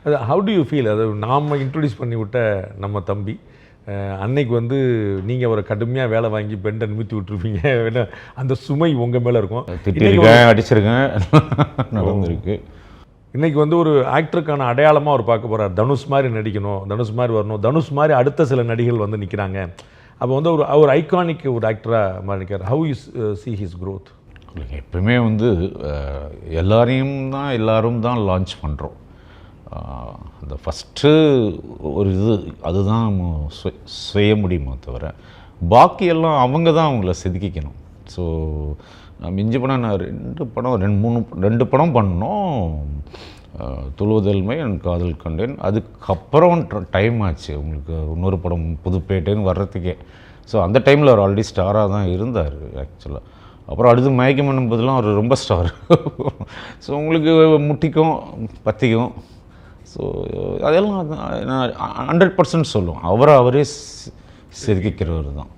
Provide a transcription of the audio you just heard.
அது how to you feel? அது நாம் இன்ட்ரடியூஸ் பண்ணி விட்ட நம்ம தம்பி அன்னைக்கு வந்து நீங்கள் அவரை கடுமையாக வேலை வாங்கி பெண்டை நிமித்தி விட்டுருப்பீங்க. ஏன்னா அந்த சுமை உங்கள் மேலே இருக்கும். திட்டிருக்கேன், அடிச்சிருக்கேன், நடந்திருக்கு. இன்றைக்கி வந்து ஒரு ஆக்டருக்கான அடையாளமாக அவர் பார்க்க போகிறார். தனுஷ் மாதிரி நடிக்கணும், தனுஷ் மாதிரி வரணும், தனுஷ் மாதிரி அடுத்த சில நடிகர்கள் வந்து நிற்கிறாங்க. அப்போ வந்து ஒரு ஐகானிக் ஒரு ஆக்டராக மாதிரி நிற்கிறார். How you see his growth? எப்பவுமே வந்து எல்லாரும் தான் லான்ச் பண்ணுறோம். அந்த ஃபஸ்ட்டு ஒரு அதுதான் நம்ம செய்ய முடியுமோ தவிர பாக்கியெல்லாம் அவங்க தான் அவங்கள செதுக்கிக்கணும். ஸோ மிஞ்சி படம் நான் 2 படம் பண்ணோம். தொழுவதெல்மை அண்ட் காதல் கண்டேன். அதுக்கப்புறம் டைம் ஆச்சு உங்களுக்கு இன்னொரு படம் புதுப்பேட்டைன்னு வர்றதுக்கே. ஸோ அந்த டைமில் அவர் ஆல்ரெடி ஸ்டாராக தான் இருந்தார் ஆக்சுவலாக. அப்புறம் அடுத்து மயக்கம் பண்ணும்போதெல்லாம் அவர் ரொம்ப ஸ்டார். ஸோ உங்களுக்கு முட்டிக்கும் பற்றிக்கும். ஸோ அதெல்லாம் நான் 100% சொல்லுவோம். அவரே செதுக்கிக்கிறவர் தான்.